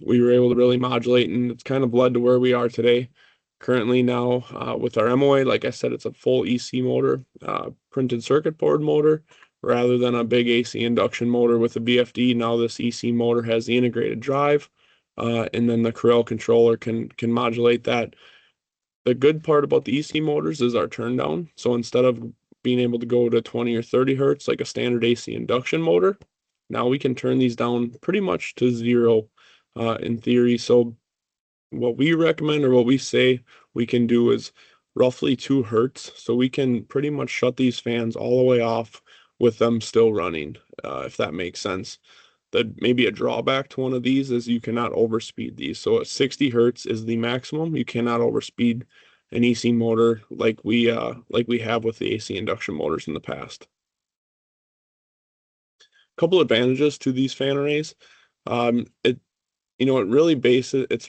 we were able to really modulate, and it's kind of led to where we are today. Currently now with our MOA, like I said, it's a full EC motor, printed circuit board motor, rather than a big AC induction motor with a BFD. Now this EC motor has the integrated drive, and then the Corel controller can modulate that. The good part about the EC motors is our turn down. So instead of being able to go to 20 or 30 hertz like a standard AC induction motor, now we can turn these down pretty much to zero in theory. So what we recommend, or what we say we can do, is roughly 2 hertz. So we can pretty much shut these fans all the way off with them still running, if that makes sense. That maybe a drawback to one of these is you cannot overspeed these. So at 60 hertz is the maximum. You cannot overspeed an EC motor like we have with the AC induction motors in the past. Couple advantages to these fan arrays. It's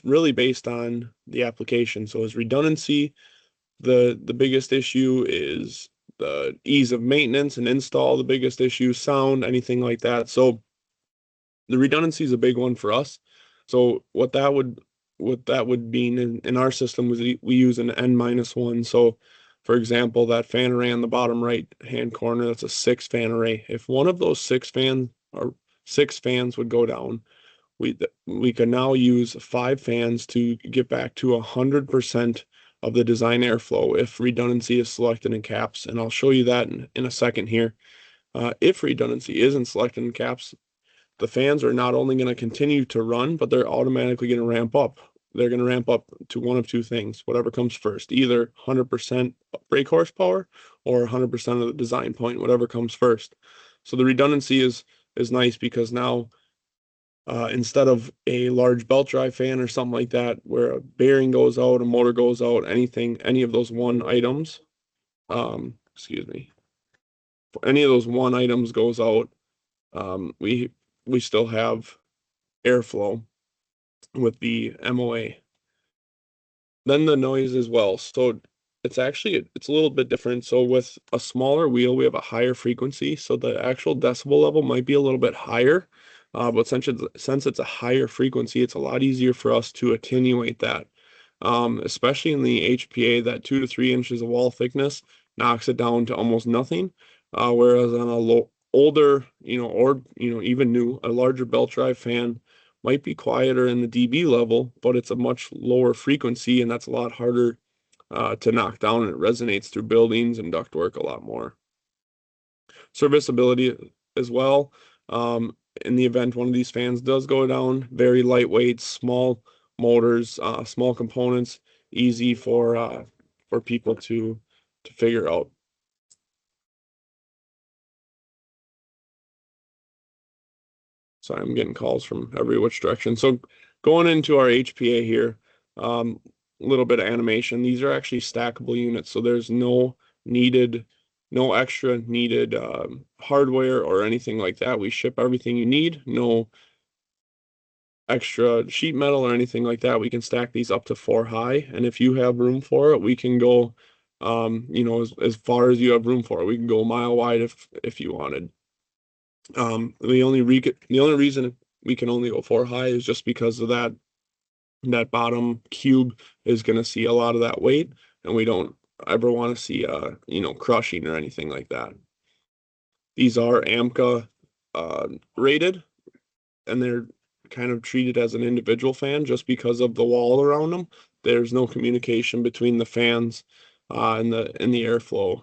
really based on the application. So as redundancy, the biggest issue is the ease of maintenance and install, the biggest issue, sound, anything like that. So the redundancy is a big one for us. So what that would mean in our system was we use an N-1. So for example, that fan array on the bottom right hand corner, that's a 6-fan array. If one of those 6 fans would go down, we can now use 5 fans to get back to 100% of the design airflow if redundancy is selected in caps, and I'll show you that in a second here. If redundancy isn't selected in caps, the fans are not only going to continue to run, but they're automatically going to ramp up. They're going to ramp up to one of two things, whatever comes first, either 100% brake horsepower or 100% of the design point, whatever comes first. So the redundancy is nice because now instead of a large belt drive fan or something like that, where a bearing goes out, a motor goes out, any of those one items, excuse me, if any of those one items goes out, we still have airflow with the MOA. Then the noise as well. So it's a little bit different. So with a smaller wheel, we have a higher frequency, so the actual decibel level might be a little bit higher. But since it's a higher frequency, it's a lot easier for us to attenuate that. Especially in the HPA, that 2 to 3 inches of wall thickness knocks it down to almost nothing. Whereas on a older, or even new, a larger belt drive fan might be quieter in the dB level, but it's a much lower frequency, and that's a lot harder to knock down, and it resonates through buildings and ductwork a lot more. Serviceability as well. In the event one of these fans does go down, very lightweight, small motors, small components, easy for people to figure out. So I'm getting calls from every which direction. So going into our HPA here, a little bit of animation. These are actually stackable units, so there's no extra needed hardware or anything like that. We ship everything you need. No extra sheet metal or anything like that. We can stack these up to 4 high, and if you have room for it, we can go, as far as you have room for it. We can go a mile wide if you wanted. The only reason we can only go 4 high is just because of that bottom cube is going to see a lot of that weight, and we don't ever want to see crushing or anything like that. These are AMCA rated, and they're kind of treated as an individual fan just because of the wall around them. There's no communication between the fans and the airflow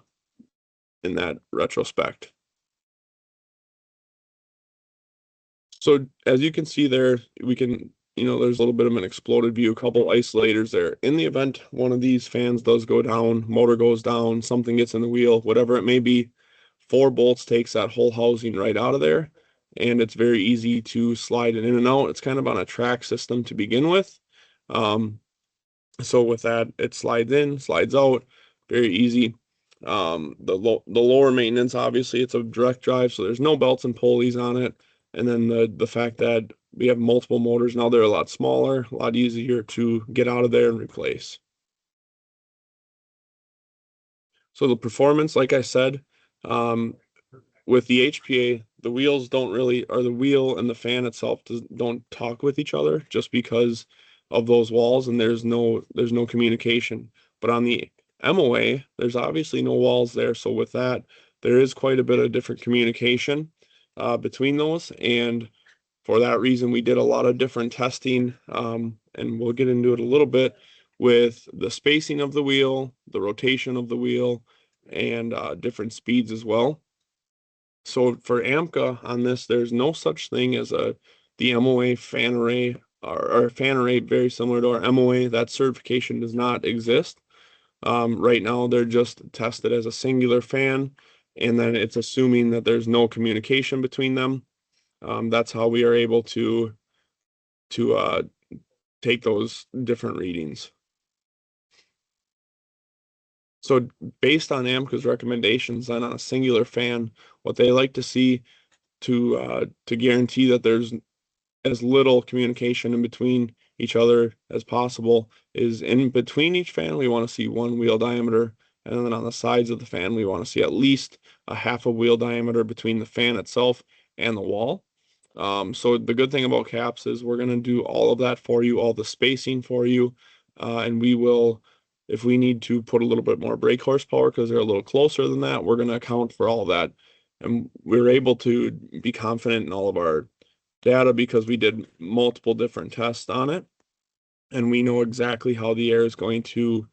in that retrospect. So as you can see there, we can, there's a little bit of an exploded view, a couple isolators there. In the event one of these fans does go down, motor goes down, something gets in the wheel, whatever it may be, 4 bolts takes that whole housing right out of there, and it's very easy to slide it in and out. It's kind of on a track system to begin with. So with that, it slides in, slides out, very easy. The lower maintenance, obviously, it's a direct drive, so there's no belts and pulleys on it. And then the fact that we have multiple motors now, they're a lot smaller, a lot easier to get out of there and replace. So the performance, like I said, with the HPA, the wheels don't really, or the wheel and the fan itself don't talk with each other just because of those walls, and there's no communication. But on the MOA, there's obviously no walls there, so with that, there is quite a bit of different communication between those, and for that reason, we did a lot of different testing, and we'll get into it a little bit with the spacing of the wheel, the rotation of the wheel, and different speeds as well. So for AMCA on this, there's no such thing as the MOA fan array or a fan array very similar to our MOA. That certification does not exist. Right now, they're just tested as a singular fan, and then it's assuming that there's no communication between them. That's how we are able to take those different readings. So based on AMCA's recommendations and on a singular fan, what they like to see to guarantee that there's as little communication in between each other as possible is in between each fan, we want to see 1 wheel diameter. And then on the sides of the fan, we want to see at least a half a wheel diameter between the fan itself and the wall. So the good thing about caps is we're going to do all of that for you, all the spacing for you. And we will, if we need to put a little bit more brake horsepower because they're a little closer than that, we're going to account for all that. And we're able to be confident in all of our data because we did multiple different tests on it. And we know exactly how the air is going to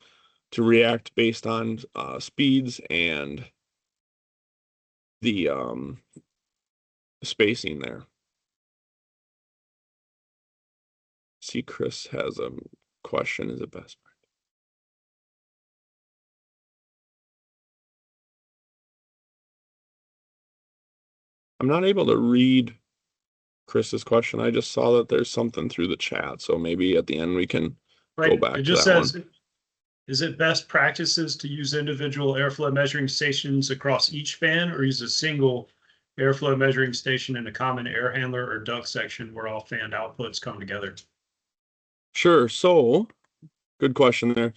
react based on speeds and the spacing there. See, Chris has a question. Is it best? I'm not able to read Chris's question. I just saw that there's something through the chat. So maybe at the end we can go back It to just that one. says, is it best practices to use individual airflow measuring stations across each fan, or use a single airflow measuring station in a common air handler or duct section where all fan outputs come together? Sure. So good question there.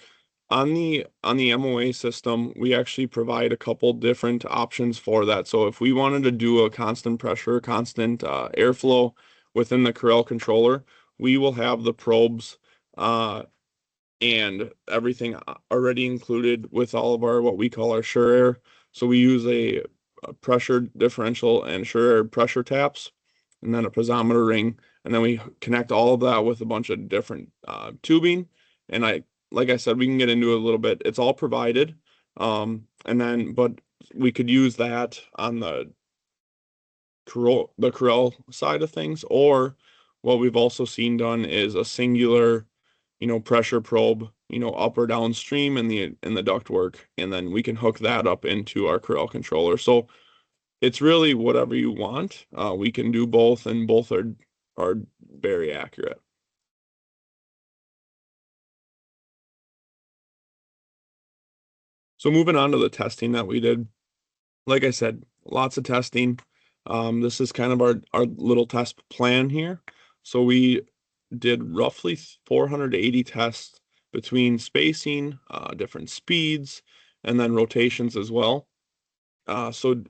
On the MOA system, we actually provide a couple different options for that. So if we wanted to do a constant pressure, constant airflow within the Corel controller, we will have the probes and everything already included with all of our what we call our sure air. So we use a pressure differential and sure air pressure taps, and then a piezometer ring, and then we connect all of that with a bunch of different tubing. And like I said, we can get into it a little bit. It's all provided, and then but we could use that on the Corel side of things, or what we've also seen done is a singular, pressure probe, up or downstream in the ductwork, and then we can hook that up into our Corel controller. So it's really whatever you want. We can do both, and both are very accurate. So moving on to the testing that we did, like I said, lots of testing. This is kind of our little test plan here. So we did roughly 480 tests between spacing, different speeds, and then rotations as well. So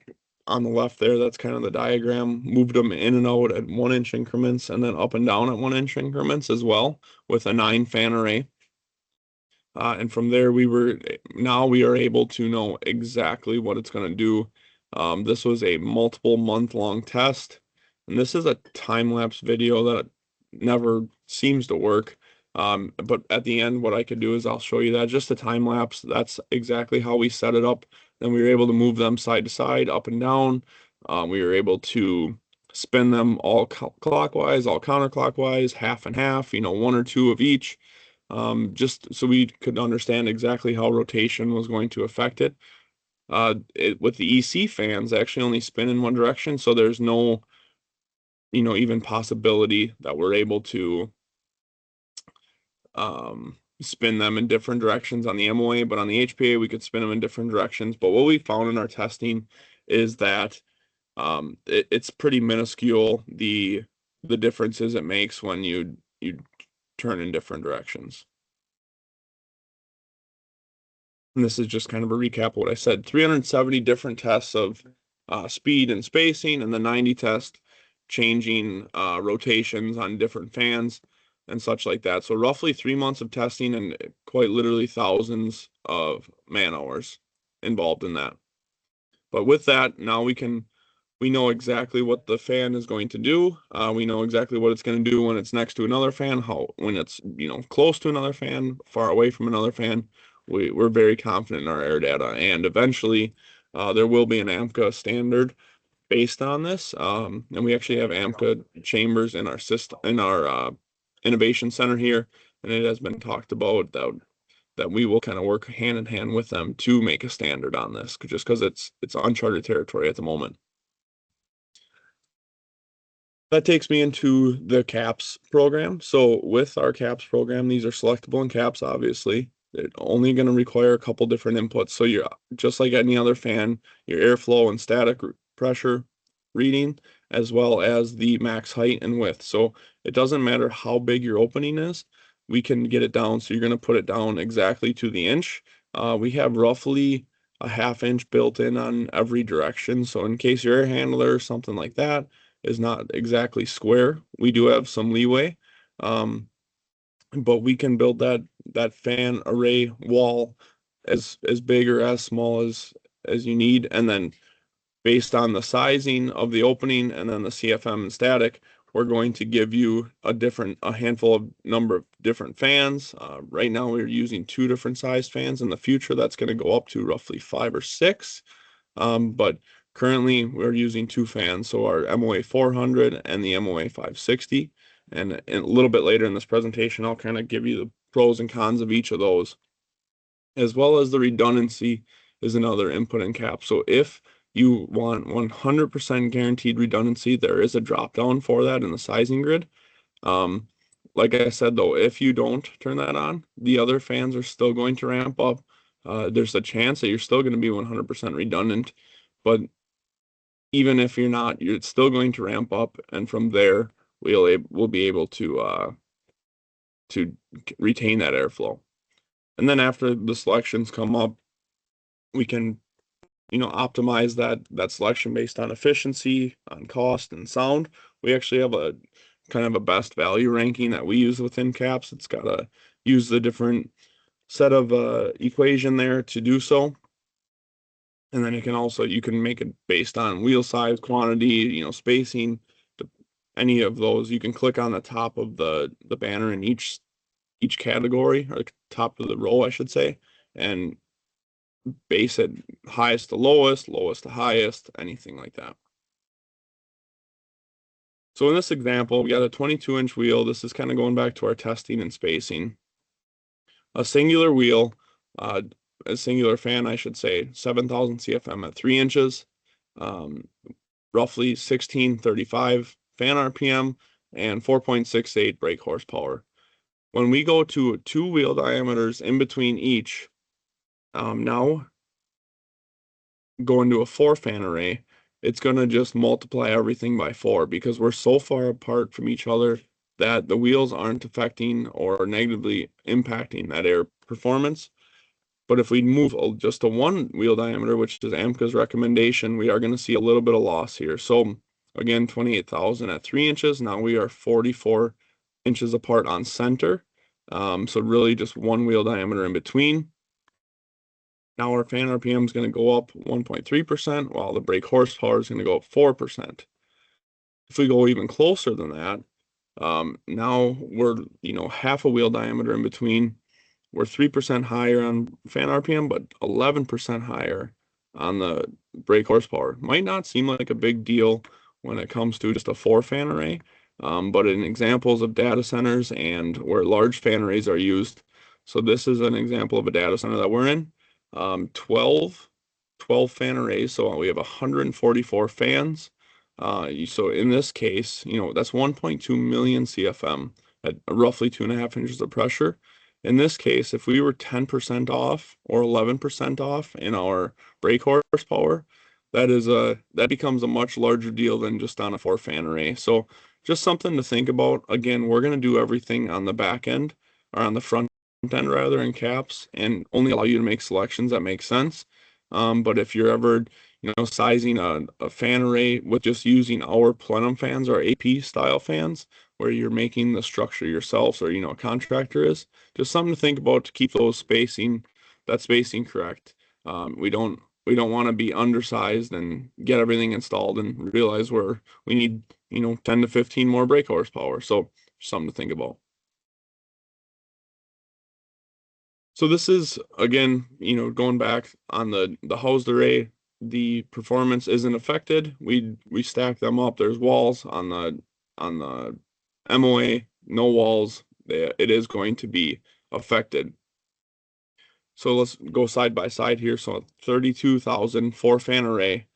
on the left there, that's kind of the diagram. Moved them in and out at 1 inch increments, and then up and down at 1 inch increments as well with a 9 fan array. And from there, now we are able to know exactly what it's going to do. This was a multiple month-long test, and this is a time-lapse video that never seems to work. But at the end, what I could do is I'll show you that just a time lapse. That's exactly how we set it up. Then we were able to move them side to side, up and down. We were able to spin them all clockwise, all counterclockwise, half and half, one or two of each, just so we could understand exactly how rotation was going to affect it. With the EC fans, they actually only spin in one direction, so there's no, even possibility that we're able to spin them in different directions on the MOA, but on the HPA, we could spin them in different directions. But what we found in our testing is that it's pretty minuscule, the differences it makes when you turn in different directions. And this is just kind of a recap of what I said. 370 different tests of speed and spacing, and the 90 test changing rotations on different fans and such like that. So roughly 3 months of testing and quite literally thousands of man hours involved in that. But with that, now we know exactly what the fan is going to do. We know exactly what it's going to do when it's next to another fan, when it's close to another fan, far away from another fan. We're very confident in our air data, and eventually there will be an AMCA standard based on this. And we actually have AMCA chambers in our system, in our innovation center here, and it has been talked about that we will kind of work hand in hand with them to make a standard on this, just because it's uncharted territory at the moment. That takes me into the CAPS program. So with our CAPS program, these are selectable in CAPS, obviously. They're only going to require a couple different inputs. So you're just like any other fan, your airflow and static pressure reading, as well as the max height and width. So it doesn't matter how big your opening is, we can get it down. So you're going to put it down exactly to the inch. We have roughly a half inch built in on every direction. So in case your air handler or something like that is not exactly square, we do have some leeway. But we can build that fan array wall as big or as small as you need, and then based on the sizing of the opening and then the CFM and static, we're going to give you a handful of number of different fans. Right now we're using 2 different sized fans. In the future, that's going to go up to roughly 5 or 6. But currently we're using 2 fans, so our MOA 400 and the MOA 560. And a little bit later in this presentation, I'll kind of give you the pros and cons of each of those, as well as the redundancy is another input in CAP. So if you want 100% guaranteed redundancy, there is a drop down for that in the sizing grid. Like I said, though, if you don't turn that on, the other fans are still going to ramp up. There's a chance that you're still going to be 100% redundant, but even if you're not, you're still going to ramp up, and from there we'll be able to retain that airflow. And then after the selections come up, we can optimize that selection based on efficiency, on cost, and sound. We actually have a kind of a best value ranking that we use within CAPS. It's got to use the different set of equation there to do so. And then you can make it based on wheel size, quantity, spacing, any of those. You can click on the top of the banner in each category, or the top of the row, I should say, and base it highest to lowest, lowest to highest, anything like that. So in this example, we got a 22-inch wheel. This is kind of going back to our testing and spacing. A singular wheel, a singular fan, I should say, 7,000 CFM at 3 inches, roughly 1635 fan RPM, and 4.68 brake horsepower. When we go to 2 wheel diameters in between each, now going to a 4-fan array, it's going to just multiply everything by 4 because we're so far apart from each other that the wheels aren't affecting or negatively impacting that air performance. But if we move just to 1 wheel diameter, which is AMCA's recommendation, we are going to see a little bit of loss here. So again, 28,000 at 3 inches. Now we are 44 inches apart on center. So really just 1 wheel diameter in between. Now our fan RPM is going to go up 1.3%, while the brake horsepower is going to go up 4%. If we go even closer than that, now we're, half a wheel diameter in between. We're 3% higher on fan RPM, but 11% higher on the brake horsepower. Might not seem like a big deal when it comes to just a 4-fan array, but in examples of data centers and where large fan arrays are used. So this is an example of a data center that we're in. 12 fan arrays, so we have 144 fans. So in this case, that's 1.2 million CFM at roughly 2.5 inches of pressure. In this case, if we were 10% off or 11% off in our brake horsepower, that becomes a much larger deal than just on a 4-fan array. So just something to think about. Again, we're going to do everything on the back end, or on the front end rather, in CAPS, and only allow you to make selections that make sense. But if you're ever, sizing a fan array with just using our plenum fans or AP style fans, where you're making the structure yourself, or a contractor is. Just something to think about to keep that spacing correct. We don't want to be undersized and get everything installed and realize we need 10 to 15 more brake horsepower. So something to think about. So this is again, going back on the housed array, the performance isn't affected. We stack them up. There's walls on the MOA, no walls. It is going to be affected. So let's go side by side here. So 32,000 4-fan array,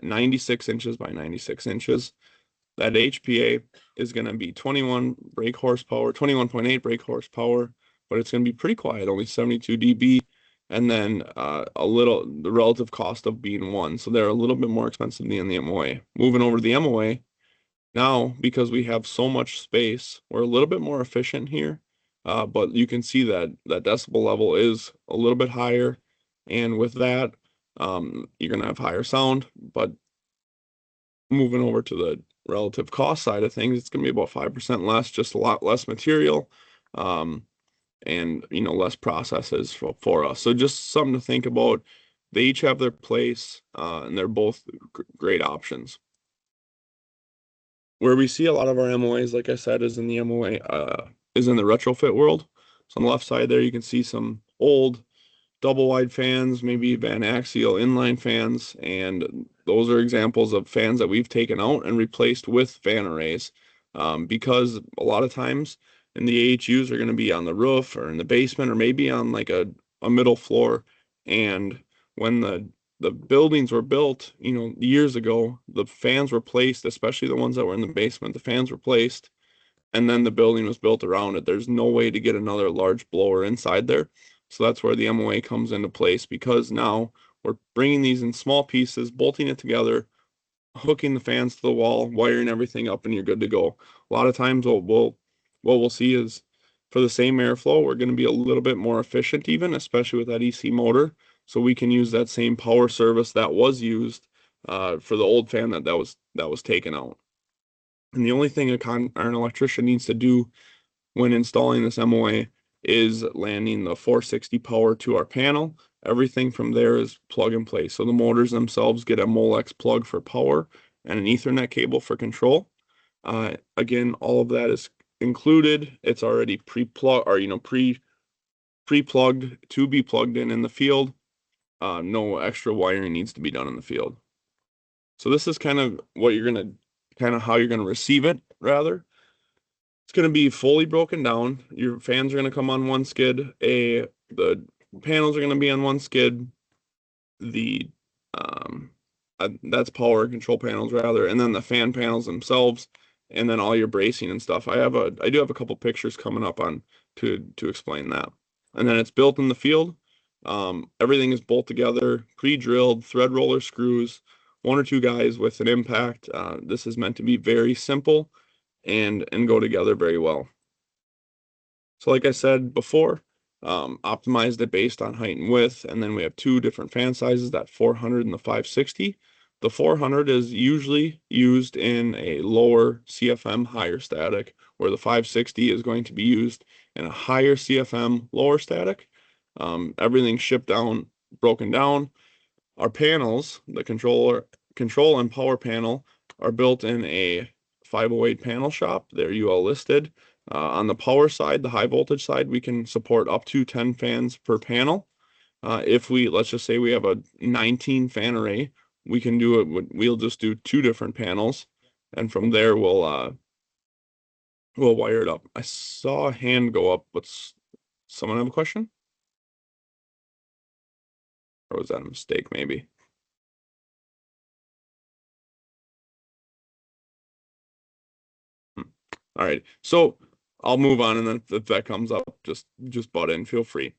96 inches by 96 inches. That HPA is going to be 21.8 brake horsepower, but it's going to be pretty quiet, only 72 dB. And then the relative cost of being one. So they're a little bit more expensive than the MOA. Moving over to the MOA, now, because we have so much space, we're a little bit more efficient here. But you can see that decibel level is a little bit higher. And with that, you're going to have higher sound. But moving over to the relative cost side of things, it's going to be about 5% less, just a lot less material, and less processes for us. So just something to think about. They each have their place, and they're both great options. Where we see a lot of our MOAs, like I said, is in the retrofit world. So on the left side there, you can see some old double wide fans, maybe Van Axial inline fans, and those are examples of fans that we've taken out and replaced with fan arrays. Because a lot of times in the AHUs are going to be on the roof or in the basement or maybe on like a middle floor. And when the buildings were built, years ago, the fans were placed, especially the ones that were in the basement, the fans were placed, and then the building was built around it. There's no way to get another large blower inside there. So that's where the MOA comes into place, because now we're bringing these in small pieces, bolting it together, hooking the fans to the wall, wiring everything up, and you're good to go. A lot of times what we'll see is for the same airflow, we're going to be a little bit more efficient even, especially with that EC motor. So we can use that same power service that was used for the old fan that was taken out. And the only thing an electrician needs to do when installing this MOA is landing the 460 power to our panel. Everything from there is plug and play. So the motors themselves get a Molex plug for power and an Ethernet cable for control. Again, all of that is included. It's already pre-plugged, or pre-plugged to be plugged in the field. No extra wiring needs to be done in the field. So this is kind of how you're gonna receive it, rather. It's going to be fully broken down. Your fans are going to come on one skid. The panels are going to be on one skid. The that's power control panels rather, and then the fan panels themselves, and then all your bracing and stuff. I do have a couple pictures coming up on to explain that. And then it's built in the field. Everything is bolt together, pre-drilled, thread roller screws, one or two guys with an impact. This is meant to be very simple and go together very well. So like I said before, optimized it based on height and width, and then we have two different fan sizes, that 400 and the 560. The 400 is usually used in a lower CFM, higher static, where the 560 is going to be used in a higher CFM, lower static. Everything's shipped down, broken down. Our panels, the control and power panel, are built in a 508 panel shop. They're UL listed. On the power side, the high voltage side, we can support up to 10 fans per panel. Let's just say we have a 19 fan array, we'll just do two different panels, and from there we'll wire it up. I saw a hand go up, but someone have a question? Or was that a mistake maybe? All right, so I'll move on, and then if that comes up, just butt in, feel free.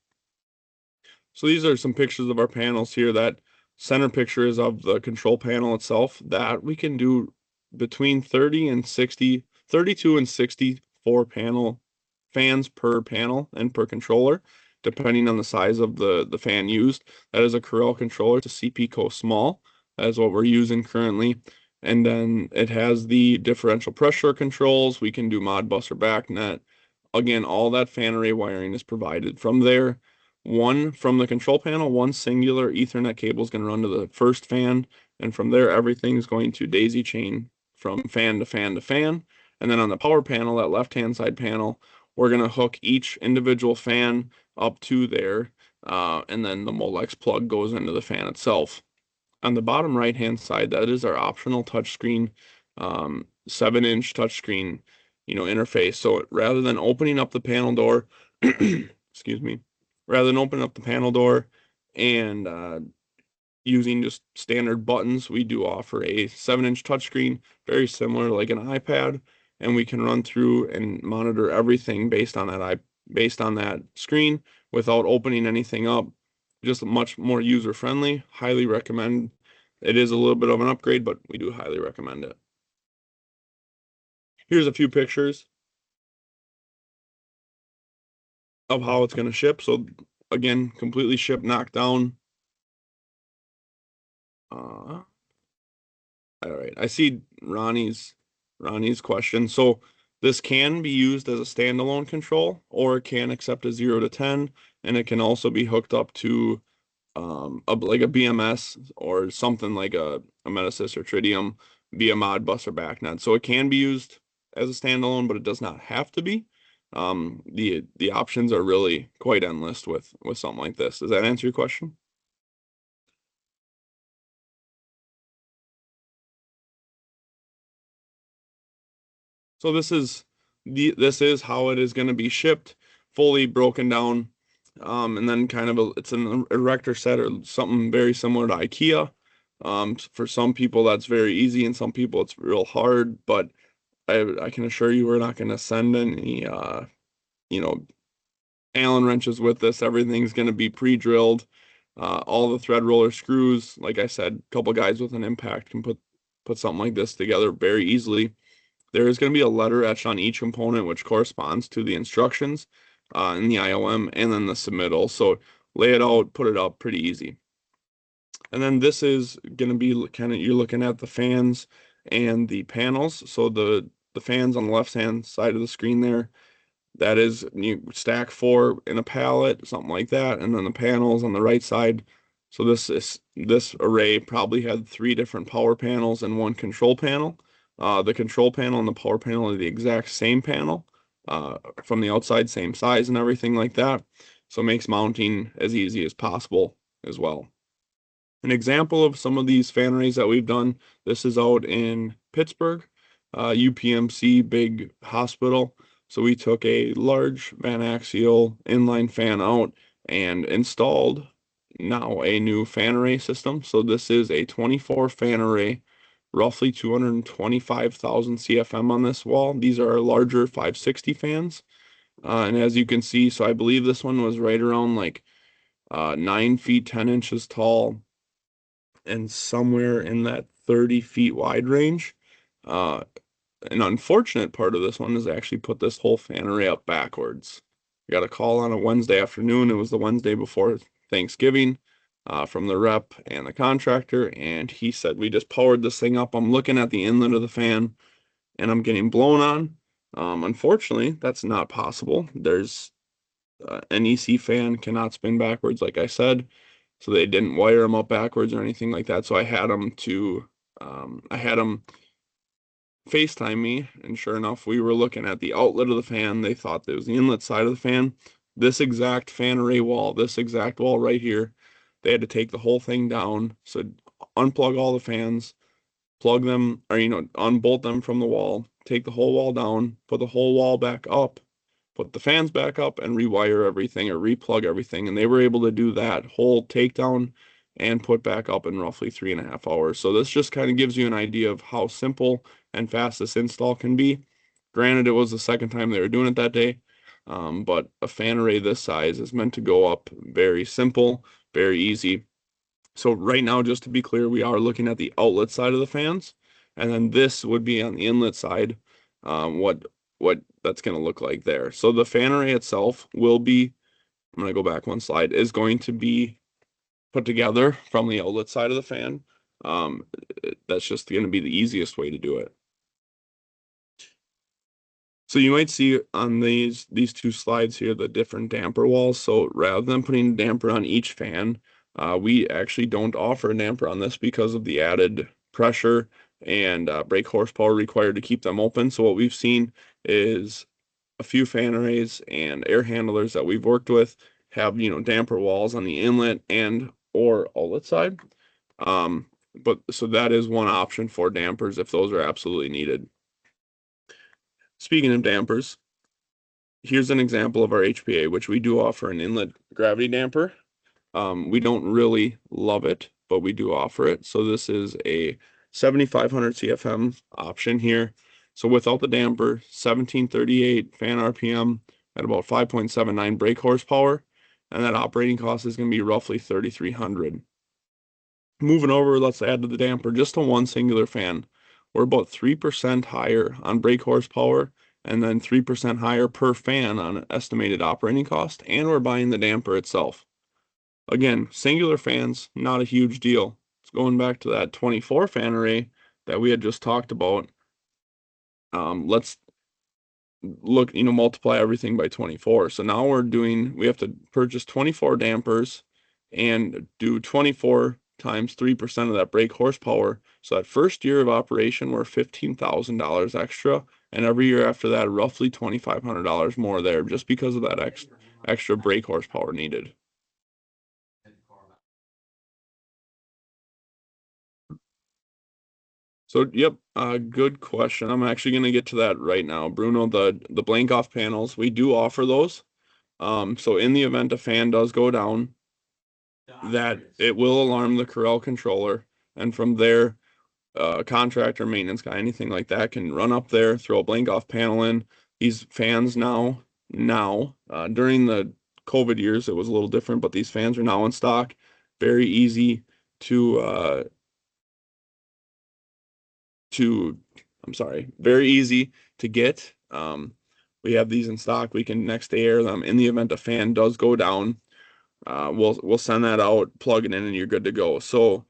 So these are some pictures of our panels here. That center picture is of the control panel itself. That we can do between 30 and 60, 32 and 64 panel fans per panel and per controller, depending on the size of the fan used. That is a Corel controller. It's a CP Co small. That's what we're using currently. And then it has the differential pressure controls. We can do Modbus or BACnet. Again, all that fan array wiring is provided. From there, from the control panel, one singular Ethernet cable is going to run to the first fan. And from there, everything is going to daisy chain from fan to fan to fan. And then on the power panel, that left-hand side panel, we're going to hook each individual fan up to there. And then the Molex plug goes into the fan itself. On the bottom right-hand side, that is our optional touchscreen, 7-inch touchscreen, interface. So rather than opening up the panel door, excuse me, rather than opening up the panel door and using just standard buttons, we do offer a 7-inch touchscreen, very similar like an iPad, and we can run through and monitor everything based on that screen without opening anything up. Just much more user friendly. Highly recommend. It is a little bit of an upgrade, but we do highly recommend it. Here's a few pictures of how it's going to ship. So again, completely shipped, knocked down. All right, I see Ronnie's question. So this can be used as a standalone control, or it can accept a 0 to 10, and it can also be hooked up to like a BMS or something like a Metasys or Tritium via Modbus or BACnet. So it can be used as a standalone, but it does not have to be. The options are really quite endless with something like this. Does that answer your question? So this is how it is going to be shipped, fully broken down, and then kind of it's an erector set or something very similar to IKEA. For some people that's very easy, and some people it's real hard. But I can assure you we're not going to send any you know Allen wrenches with this. Everything's going to be pre-drilled. All the thread roller screws, like I said, a couple guys with an impact can put something like this together very easily. There is going to be a letter etched on each component, which corresponds to the instructions in the IOM and then the submittal. So lay it out, put it up pretty easy. And then this is going to be kind of, you're looking at the fans and the panels. So the fans on the left-hand side of the screen there, that is, you stack 4 in a pallet, something like that, and then the panels on the right side. So this array probably had 3 different power panels and 1 control panel. The control panel and the power panel are the exact same panel, from the outside, same size and everything like that. So it makes mounting as easy as possible as well. An example of some of these fan arrays that we've done, this is out in Pittsburgh, UPMC big hospital. So we took a large van axial inline fan out and installed now a new fan array system. So this is a 24 fan array, roughly 225,000 CFM on this wall. These are our larger 560 fans. And as you can see, so I believe this one was right around like 9 feet 10 inches tall and somewhere in that 30 feet wide range. Uh, an unfortunate part of this one is I actually put this whole fan array up backwards. I got a call on a Wednesday afternoon. It was the Wednesday before Thanksgiving, from the rep and the contractor, and he said, we just powered this thing up. I'm looking at the inlet of the fan and I'm getting blown on. Unfortunately, that's not possible. There's an EC fan cannot spin backwards, like I said. So they didn't wire them up backwards or anything like that. So I had them FaceTime me, and sure enough, we were looking at the outlet of the fan. They thought that was the inlet side of the fan. This exact fan array wall, this exact wall right here, they had to take the whole thing down. So unplug all the fans, plug them, or unbolt them from the wall, take the whole wall down, put the whole wall back up, put the fans back up, and rewire everything or replug everything. And they were able to do that whole takedown and put back up in roughly 3.5 hours. So this just kind of gives you an idea of how simple and fast this install can be. Granted, it was the second time they were doing it that day, but a fan array this size is meant to go up very simple, very easy. So right now, just to be clear, we are looking at the outlet side of the fans, and then this would be on the inlet side, what that's going to look like there. So the fan array itself will be, I'm going to go back one slide, is going to be put together from the outlet side of the fan. That's just going to be the easiest way to do it. So you might see on these two slides here the different damper walls. So rather than putting a damper on each fan, we actually don't offer a damper on this because of the added pressure and brake horsepower required to keep them open. So what we've seen is a few fan arrays and air handlers that we've worked with have, damper walls on the inlet and or outlet side. But so that is one option for dampers if those are absolutely needed. Speaking of dampers, here's an example of our HPA, which we do offer an inlet gravity damper. We don't really love it, but we do offer it. So this is a 7,500 CFM option here. So without the damper, 1738 fan RPM at about 5.79 brake horsepower, and that operating cost is going to be roughly 3,300. Moving over, let's add to the damper just a one singular fan. We're about 3% higher on brake horsepower and then 3% higher per fan on estimated operating cost, and we're buying the damper itself. Again, singular fans, not a huge deal. It's going back to that 24 fan array that we had just talked about. Let's look, multiply everything by 24. So now we have to purchase 24 dampers and do 24 times 3% of that brake horsepower. So that first year of operation, we're $15,000 extra. And every year after that, roughly $2,500 more there just because of that extra brake horsepower needed. So, yep, good question. I'm actually going to get to that right now. Bruno, the blank off panels, we do offer those. So in the event a fan does go down, that it will alarm the corral controller, and from there, contractor, maintenance guy, anything like that can run up there, throw a blank off panel in. These fans during the COVID years, it was a little different, but these fans are now in stock. Very easy to to I'm sorry, very easy to get. We have these in stock. We can next day air them. In the event a fan does go down, we'll send that out, plug it in, and you're good to go. So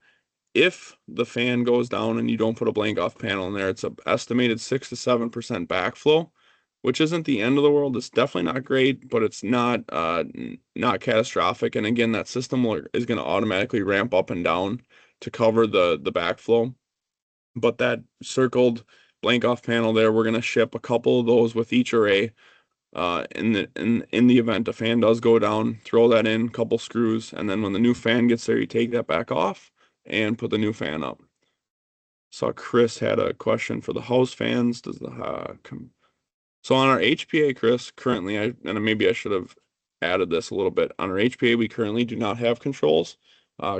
if the fan goes down and you don't put a blank off panel in there, it's an estimated 6 to 7% backflow, which isn't the end of the world. It's definitely not great, but it's not catastrophic. And again, that system is going to automatically ramp up and down to cover the backflow. But that circled blank off panel there, we're going to ship a couple of those with each array. In the event a fan does go down, throw that in, couple screws, and then when the new fan gets there, you take that back off and put the new fan up. Saw Chris had a question for the house fans. Does the So on our HPA, Chris, currently, and maybe I should have added this a little bit. On our HPA, we currently do not have controls.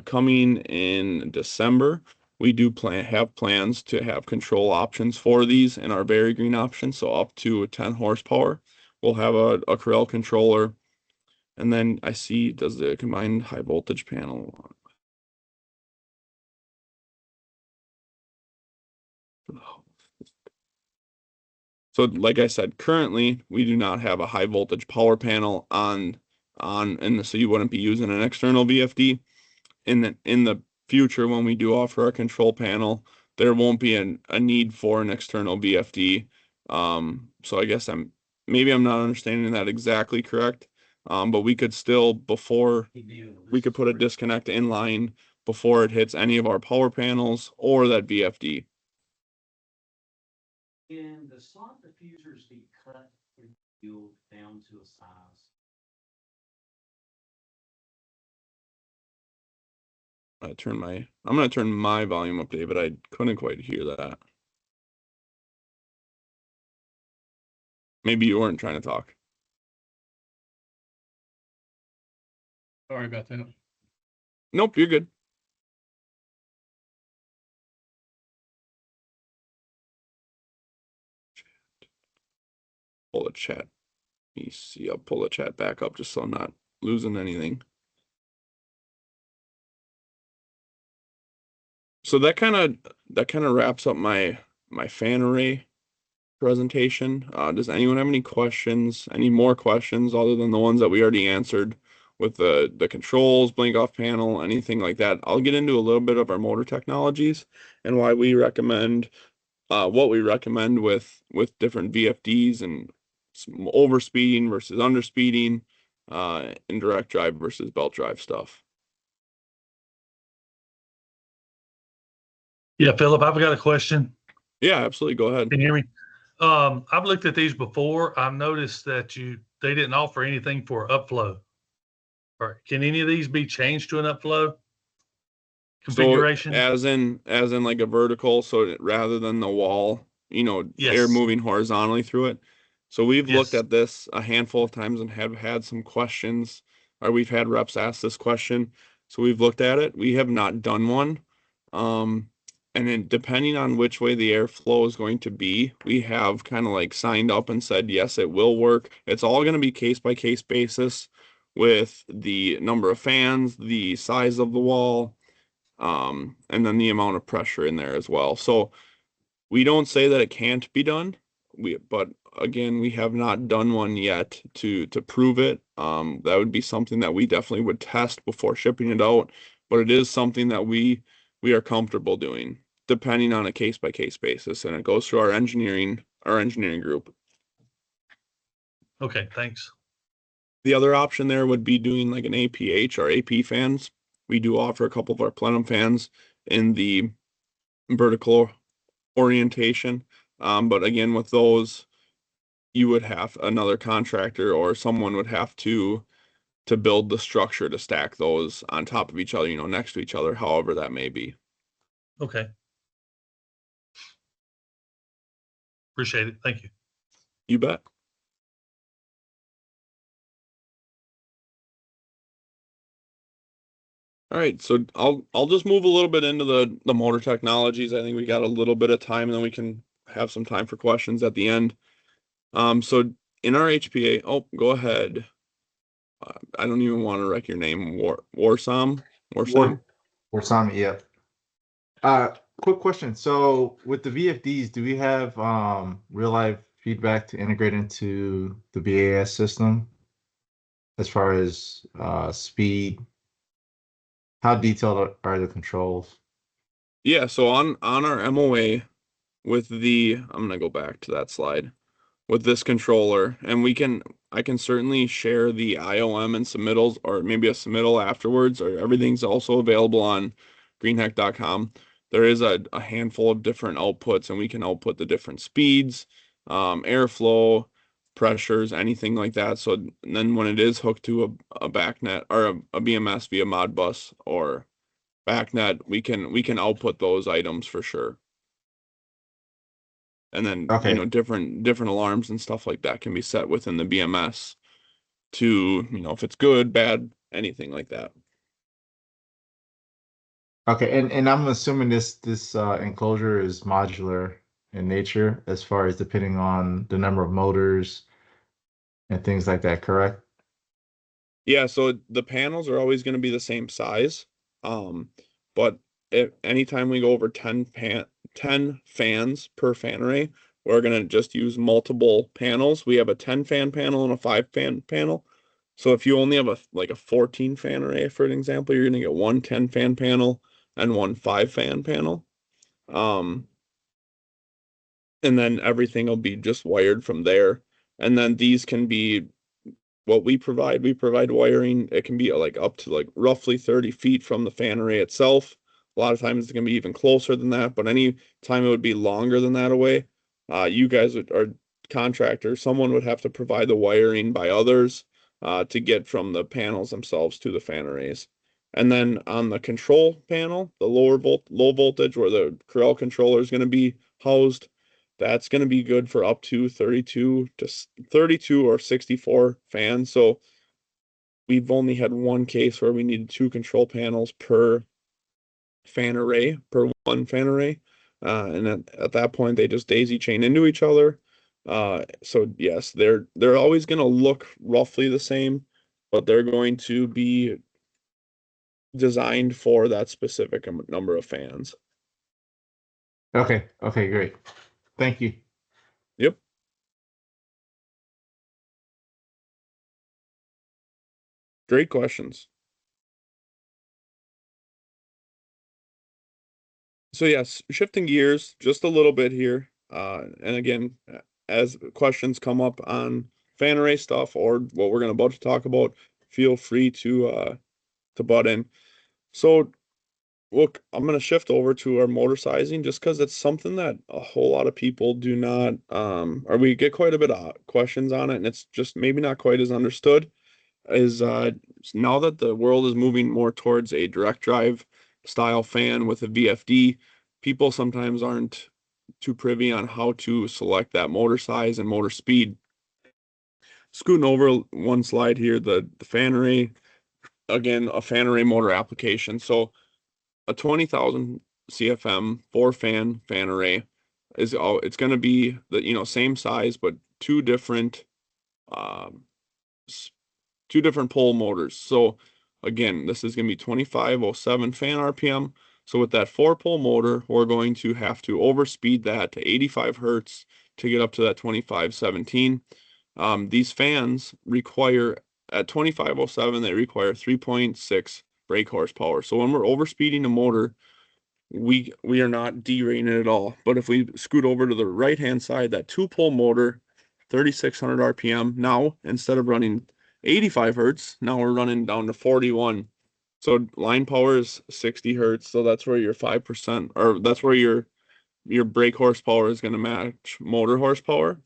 Coming in December, we do have plans to have control options for these in our Very Green option, so up to 10 horsepower. We'll have a corral controller, and then I see, does the combined high voltage panel. So like I said, currently we do not have a high voltage power panel and so you wouldn't be using an external VFD. In the future, when we do offer our control panel, there won't be a need for an external VFD. So I guess maybe I'm not understanding that exactly correct. But we could still, before we could put a disconnect in line before it hits any of our power panels or that VFD. Can the slot diffusers be cut and peeled down to a size? I'm gonna turn my volume up, David. I couldn't quite hear that. Maybe you weren't trying to talk. Sorry about that. Nope, you're good. Pull the chat. Let me see. I'll pull the chat back up just so I'm not losing anything. So that kind of wraps up my fan array presentation. Does anyone have any questions? Any more questions other than the ones that we already answered? with the controls, blink off panel, anything like that. I'll get into a little bit of our motor technologies and why we recommend what we recommend with different VFDs and overspeeding versus underspeeding, indirect drive versus belt drive stuff. Yeah, Philip, I've got a question. Yeah, absolutely. Go ahead. Can you hear me? I've looked at these before. I've noticed that they didn't offer anything for upflow. Or can any of these be changed to an upflow So configuration? as in like a vertical, so rather than the wall, air Yes. moving horizontally through it. So we've looked Yes. at this a handful of times and have had some questions, or we've had reps ask this question. So we've looked at it. We have not done one. Um, and then depending on which way the airflow is going to be, we have kind of like signed up and said, yes, it will work. It's all going to be case by case basis with the number of fans, the size of the wall, and then the amount of pressure in there as well. So we don't say that it can't be done. But again, we have not done one yet to prove it. That would be something that we definitely would test before shipping it out. But it is something that we are comfortable doing, depending on a case by case basis, and it goes through our engineering group. Okay, thanks. The other option there would be doing like an APH or AP fans. We do offer a couple of our plenum fans in the vertical orientation. But again, with those, you would have another contractor or someone would have to build the structure to stack those on top of each other, next to each other, however that may be. Okay. Appreciate it. Thank you. You bet. All right, so I'll just move a little bit into the motor technologies. I think we got a little bit of time, and then we can have some time for questions at the end. So in our HPA, oh, go ahead. I don't even want to wreck your name, Warsam. Or some, yep. Quick question. So with the VFDs, do we have real life feedback to integrate into the BAS system as far as speed? How detailed are the controls? Yeah, so on our MOA with I'm gonna go back to that slide with this controller, and I can certainly share the IOM and submittals, or maybe a submittal afterwards, or everything's also available on greenheck.com. There is a handful of different outputs, and we can output the different speeds, airflow, pressures, anything like that. So then when it is hooked to a backnet or a BMS via Modbus or backnet, we can output those items for sure. And then, Okay. different alarms and stuff like that can be set within the BMS to, if it's good, bad, anything like that. Okay, and I'm assuming this enclosure is modular in nature as far as depending on the number of motors and things like that, correct? Yeah, so the panels are always going to be the same size. But if anytime we go over 10 fans per fan array, we're going to just use multiple panels. We have a 10 fan panel and a 5 fan panel. So if you only have a 14 fan array, for an example, you're going to get one 10 fan panel and one 5 fan panel. And then everything will be just wired from there. And then these can be what we provide wiring. It can be like up to like roughly 30 feet from the fan array itself. A lot of times it's going to be even closer than that, but any time it would be longer than that away, you guys or contractor, someone would have to provide the wiring by others to get from the panels themselves to the fan arrays. And then on the control panel, the low voltage where the Corel controller is going to be housed, that's going to be good for up to 32 or 64 fans. So we've only had one case where we needed two control panels per one fan array. And at that point, they just daisy chain into each other. So yes, they're always going to look roughly the same, but they're going to be designed for that specific number of fans. Okay, great. Thank you. Yep. Great questions. So yes, shifting gears just a little bit here. And again, as questions come up on fan array stuff or what we're about to talk about, feel free to butt in. So look, I'm gonna shift over to our motor sizing just because it's something that a whole lot of people do not or we get quite a bit of questions on it, and it's just maybe not quite as understood is now that the world is moving more towards a direct drive style fan with a VFD, people sometimes aren't too privy on how to select that motor size and motor speed. Scooting over one slide here, the fan array, again, a fan array motor application. So a 20,000 CFM four fan array is all it's going to be the same size but um, two different pole motors. So again, this is going to be 2507 fan RPM. So with that four pole motor, we're going to have to overspeed that to 85 hertz to get up to that 2517. These fans require at 2507, they require 3.6 brake horsepower. So when we're overspeeding a motor, we are not derating it at all. But if we scoot over to the right hand side, that two pole motor, 3600 RPM. Now instead of running 85 hertz, now we're running down to 41. So line power is 60 hertz. So that's where your 5% or that's where your brake horsepower is going to match motor horsepower.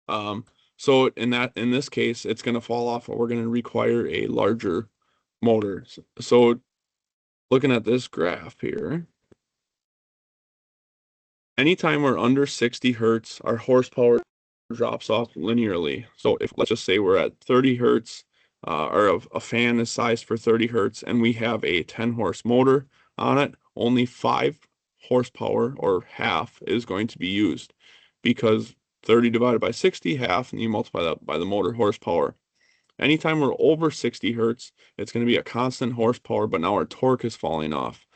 Um, so in this case, it's going to fall off. We're going to require a larger motor. So looking at this graph here, anytime we're under 60 hertz, our horsepower drops off linearly. So if let's just say we're at 30 hertz, or a fan is sized for 30 hertz, and we have a 10 horse motor on it, only 5 horsepower or half is going to be used because 30 divided by 60, half, and you multiply that by the motor horsepower. Anytime we're over 60 hertz, it's going to be a constant horsepower, but now our torque is falling off.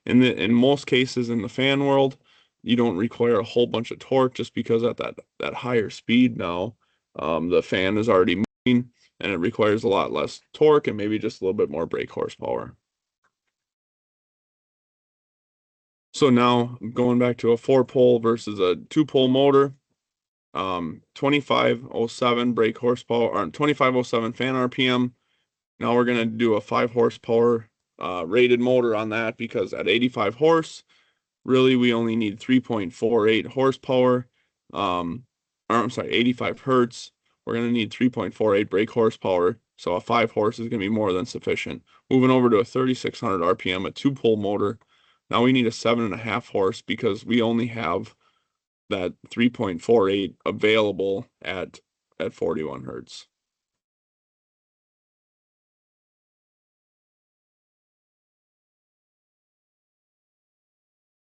In most cases in the fan world, you don't require a whole bunch of torque just because at that higher speed now, the fan is already moving and it requires a lot less torque and maybe just a little bit more brake horsepower. So now going back to a 4-pole versus a 2-pole motor, 2507 brake horsepower or 2507 fan RPM. Now we're gonna do a 5 horsepower rated motor on that because at 85 horse, really we only need 3.48 horsepower. Or I'm sorry, 85 hertz. We're gonna need 3.48 brake horsepower. So a 5 horse is gonna be more than sufficient. Moving over to a 3600 RPM, a 2-pole motor. Now we need a 7.5 horse because we only have that 3.48 available at 41 hertz.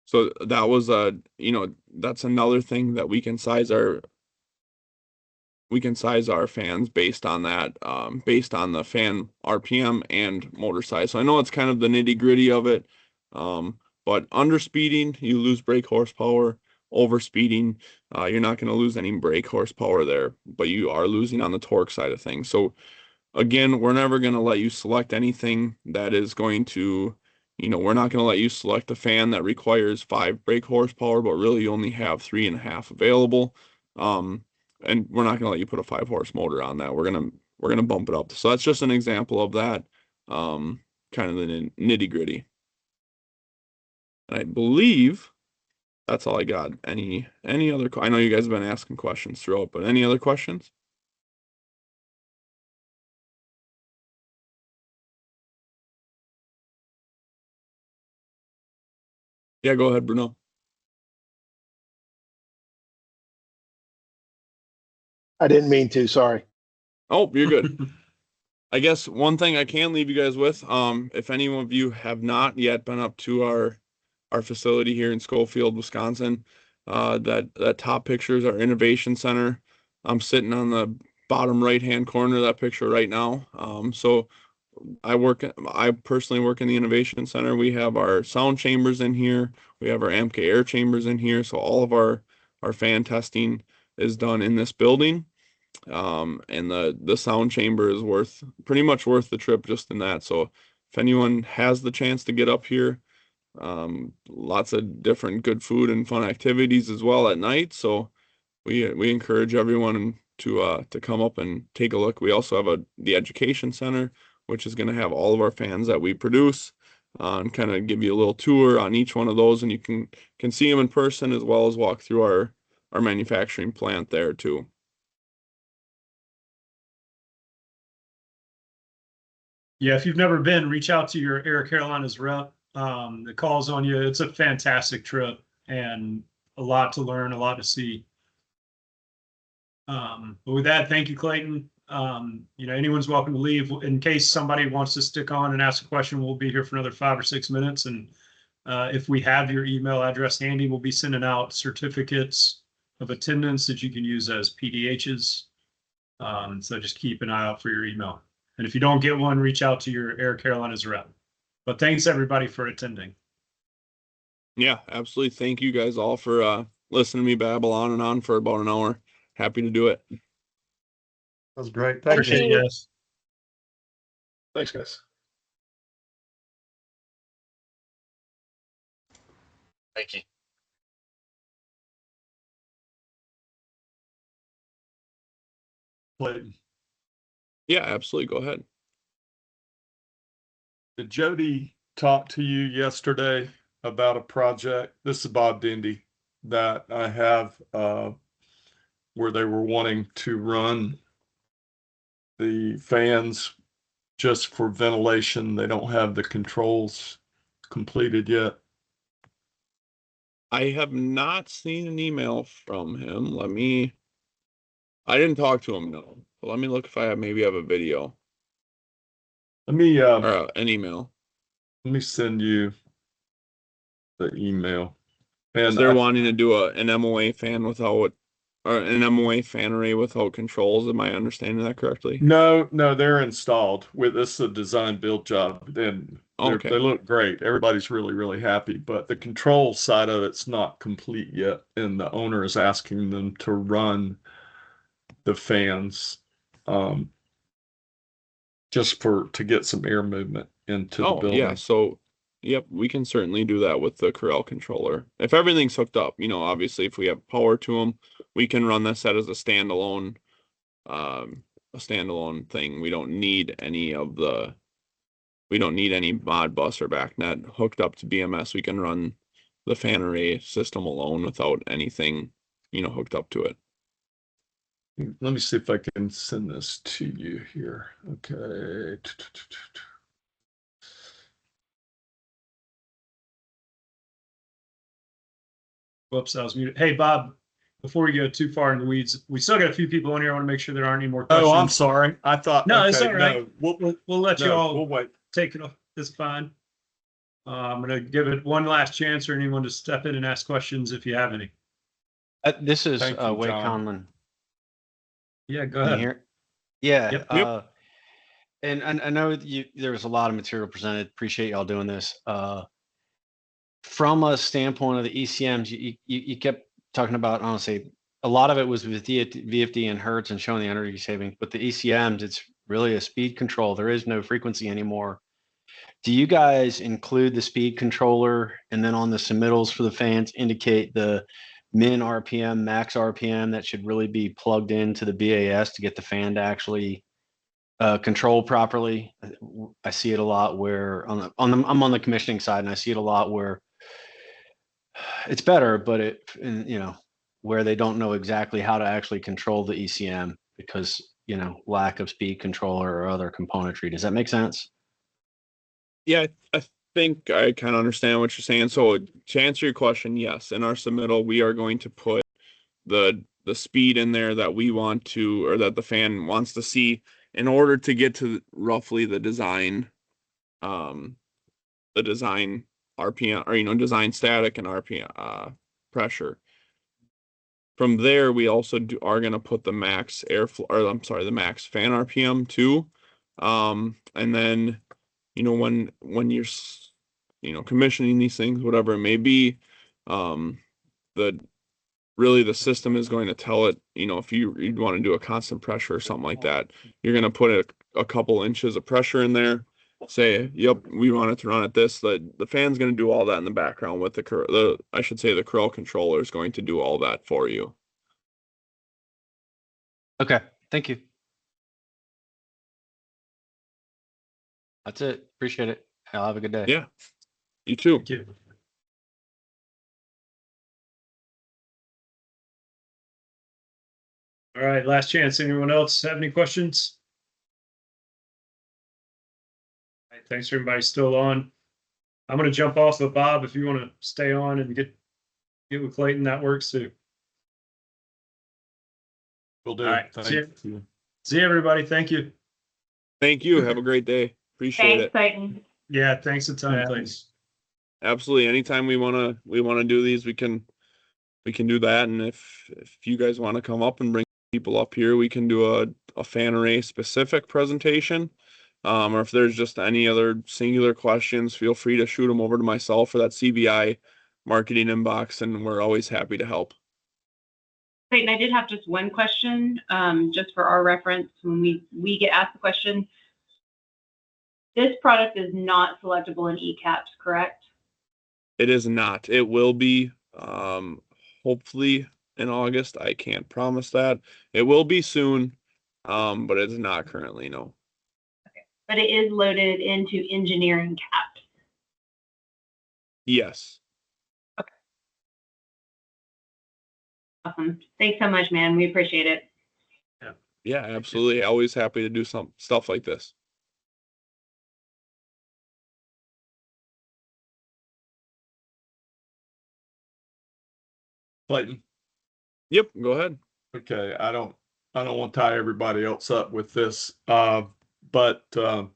So that was that's another thing that we can size our fans based on that, based on the fan RPM and motor size. So I know it's kind of the nitty-gritty of it, but underspeeding, you lose brake horsepower. Overspeeding, you're not going to lose any brake horsepower there, but you are losing on the torque side of things. So again, we're never going to let you select anything that is going to, we're not going to let you select a fan that requires 5 brake horsepower, but really you only have 3.5 available. And we're not going to let you put a 5 horse motor on that. We're gonna bump it up. So that's just an example of that, kind of the nitty gritty. And I believe that's all I got. Any other? I know you guys have been asking questions throughout, but any other questions? Yeah, go ahead, Bruno. I didn't mean to, sorry. Oh, you're good. I guess one thing I can leave you guys with, if any of you have not yet been up to our facility here in Schofield, Wisconsin, that top picture is our innovation center. I'm sitting on the bottom right-hand corner of that picture right now. So I personally work in the innovation center. We have our sound chambers in here. We have our AMK air chambers in here. So all of our fan testing is done in this building. And the sound chamber is pretty much worth the trip just in that. So if anyone has the chance to get up here, lots of different good food and fun activities as well at night. So we encourage everyone to come up and take a look. We also have the education center, which is going to have all of our fans that we produce, and kind of give you a little tour on each one of those, and you can see them in person as well as walk through our manufacturing plant there too. Yeah, if you've never been, reach out to your Air Carolinas rep. That calls on you. It's a fantastic trip and a lot to learn, a lot to see. But with that, thank you, Clayton. Anyone's welcome to leave. In case somebody wants to stick on and ask a question, we'll be here for another 5 or 6 minutes. And if we have your email address handy, we'll be sending out certificates of attendance that you can use as PDHs. So just keep an eye out for your email. And if you don't get one, reach out to your Air Carolinas rep. But thanks everybody for attending. Yeah, absolutely. Thank you guys all for listening to me babble on and on for about an hour. Happy to do it. That was great. Thank Appreciate you. it, guys. Thanks, guys. Thank you. Clayton. Yeah, absolutely. Go ahead. Did Jody talk to you yesterday about a project? This is Bob Dindy that I have where they were wanting to run the fans just for ventilation. They don't have the controls completed yet. I have not seen an email from him. I didn't talk to him, no. But let me look if I maybe have a video Let me or an email. send you the email. So And they're wanting to do an MOA fan or an MOA fan array without controls. Am I understanding that correctly? no, they're installed with this a design build job, and Okay. they look great. Everybody's really, really happy, but the control side of it's not complete yet, and the owner is asking them to run the fans just to get some air movement into the Oh, yeah. building. So, yep, we can certainly do that with the Corel controller. If everything's hooked up, obviously if we have power to them, we can run this set as a standalone thing. We don't need any Modbus or BACnet hooked up to BMS. We can run the fan array system alone without anything, hooked up to it. Let me see if I can send this to you here. Okay. Whoops, I was muted. Hey, Bob, before we go too far in the weeds, we still got a few people in here. I want to make sure there aren't any more questions. Oh, I'm sorry. I thought, No, okay, it's all right. no, We'll let you all we'll wait. take it off. It's fine. I'm going to give it one last chance for anyone to step in and ask questions if you have any. This is Thank you, Wade John. Conlon. Yeah, go Can you ahead. hear? Yeah. Yep. And I know there was a lot of material presented. Appreciate y'all doing this. From a standpoint of the ECMs, you kept talking about, honestly, a lot of it was with VFD and Hertz and showing the energy savings, but the ECMs, it's really a speed control. There is no frequency anymore. Do you guys include the speed controller and then on the submittals for the fans indicate the min RPM, max RPM that should really be plugged into the BAS to get the fan to actually control properly? I see it a lot where I'm on the commissioning side, and I see it a lot where it's better, but where they don't know exactly how to actually control the ECM because lack of speed controller or other componentry. Does that make sense? Yeah, I think I kind of understand what you're saying. So to answer your question, yes, in our submittal, we are going to put the speed in there that we want to, or that the fan wants to see in order to get to roughly the design RPM, or design static and RPM pressure. From there, we also are going to put the max airflow, or I'm sorry, the max fan RPM too. And then, when you're, commissioning these things, whatever it may be, the really the system is going to tell it, you know, if you'd want to do a constant pressure or something like that, you're going to put a couple inches of pressure in there, say, yep, we want it to run at this. The fan's going to do all that in the background with I should say the Corel controller is going to do all that for you. Okay, thank you. That's it. Appreciate it. I'll have a good day. Yeah, you too. Thank you. All right, last chance. Anyone else have any questions? All right, thanks for everybody still on. I'm going to jump off, but Bob, if you want to stay on and get with Clayton, that works too. Will do. All right. Thank you. See you, everybody. Thank you. Thank you. Have a great day. Appreciate it. Clayton. Yeah, thanks a ton, Yeah. Clayton. Absolutely. Anytime we wanna do these, we can do that. And if you guys want to come up and bring people up here, we can do a fan array specific presentation. Or if there's just any other singular questions, feel free to shoot them over to myself or that CBI marketing inbox, and we're always happy to help. Clayton, I did have just one question, just for our reference when we get asked the question. This product is not selectable in ECAPs, correct? It is not. It will be, hopefully in August. I can't promise that. It will be soon, but it's not currently, no. But it is loaded into engineering caps. Yes. Awesome. Thanks so much, man. We appreciate it. Yeah, absolutely. Always happy to do some stuff like this. Clayton. Yep, go ahead. Okay, I don't want to tie everybody else up with this. But has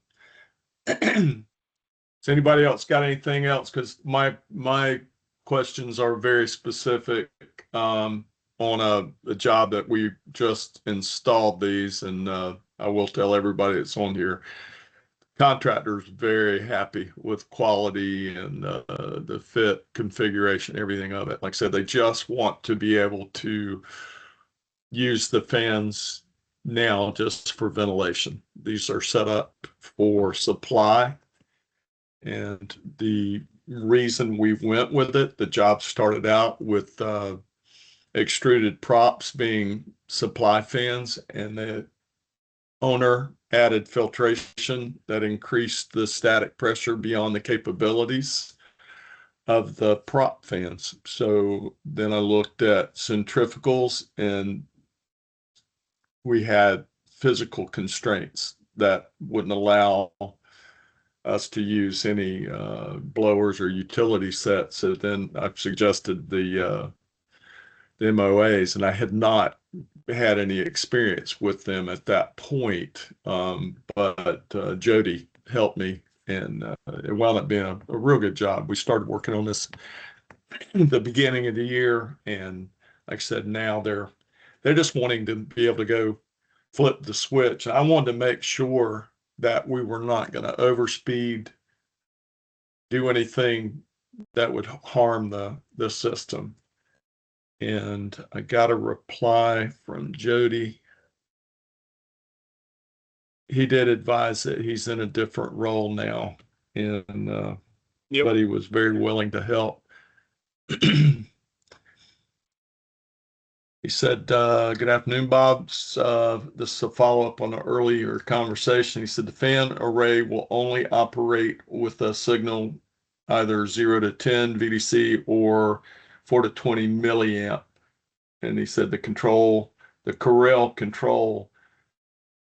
anybody else got anything else? Because my questions are very specific on a job that we just installed these, and I will tell everybody that's on here. Contractor's very happy with quality and the fit, configuration, everything of it. Like I said, they just want to be able to use the fans now just for ventilation. These are set up for supply. And the reason we went with it, the job started out with extruded props being supply fans, and the owner added filtration that increased the static pressure beyond the capabilities of the prop fans. So then I looked at centrifugals, and we had physical constraints that wouldn't allow us to use any blowers or utility sets. So then I've suggested the MOAs, and I had not had any experience with them at that point. But Jody helped me, and it wound up being a real good job. We started working on this the beginning of the year, and like I said, now they're just wanting to be able to go flip the switch. I wanted to make sure that we were not going to overspeed, do anything that would harm the system. And I got a reply from Jody. He did advise that he's in a different role now, and Yep. but he was very willing to help. He said, good afternoon, Bob. This is a follow-up on an earlier conversation. He said the fan array will only operate with a signal either 0 to 10 VDC or 4 to 20 milliamp. And he said the Corel control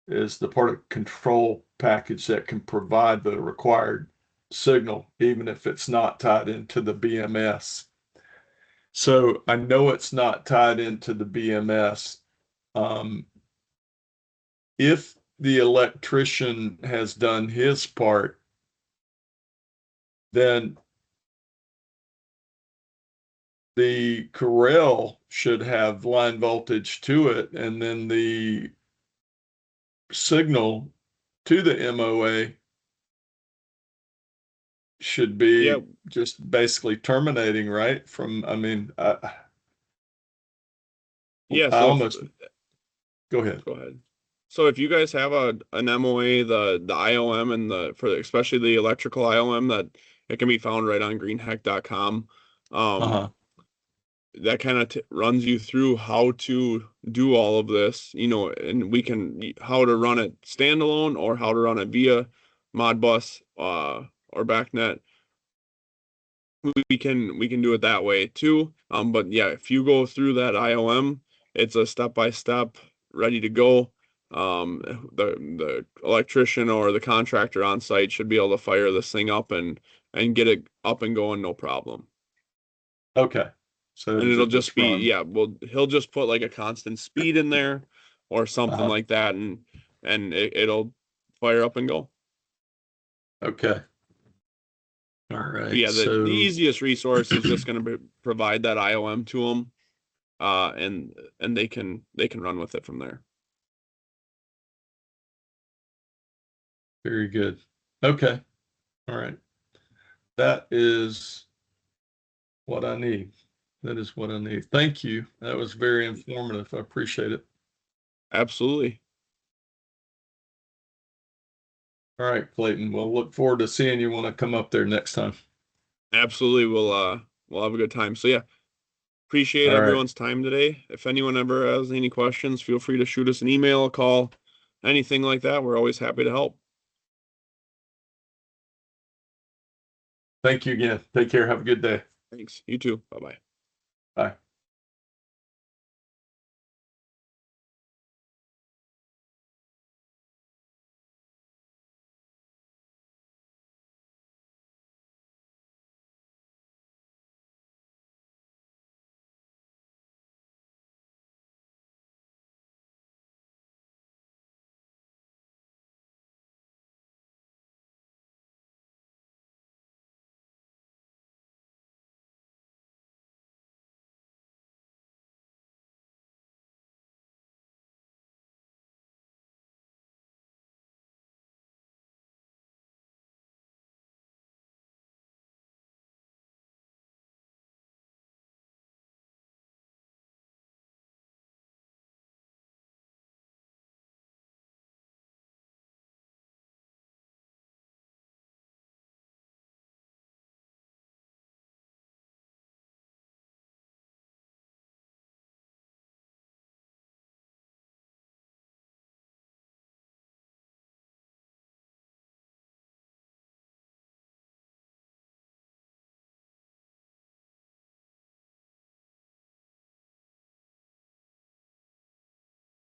is the part of control package that can provide the required signal, even if it's not tied into the BMS. So I know it's not tied into the BMS. If the electrician has done his part, then the Corel should have line voltage to it, and then the signal to the MOA should be Yep. just basically terminating, right? From, I mean, Yeah, I so almost, go ahead. go ahead. So if you guys have an MOA, the IOM and for especially the electrical IOM, that it can be found right on greenheck.com. Uh-huh. That kind of runs you through how to do all of this, and how to run it standalone or how to run it via Modbus or BACnet. We can do it that way too. But yeah, if you go through that IOM, it's a step by step, ready to go. The electrician or the contractor on site should be able to fire this thing up and get it up and going, no problem. Okay. So And does it'll it just be, run? yeah, well, he'll just put like a constant speed in there or something Uh-huh. like that, and it'll fire up and go. Okay. All right. Yeah, the So, easiest resource is just going to provide that IOM to them, and they can run with it from there. very good. Okay. All right. That is what I need. That is what I need. Thank you. That was very informative. I appreciate it. Absolutely. All right, Clayton. We'll look forward to seeing you when I come up there next time. Absolutely. We'll have a good time. So yeah, appreciate All right. everyone's time today. If anyone ever has any questions, feel free to shoot us an email, a call, anything like that. We're always happy to help. Thank you again. Take care. Have a good day. Thanks. You too. Bye-bye. Bye.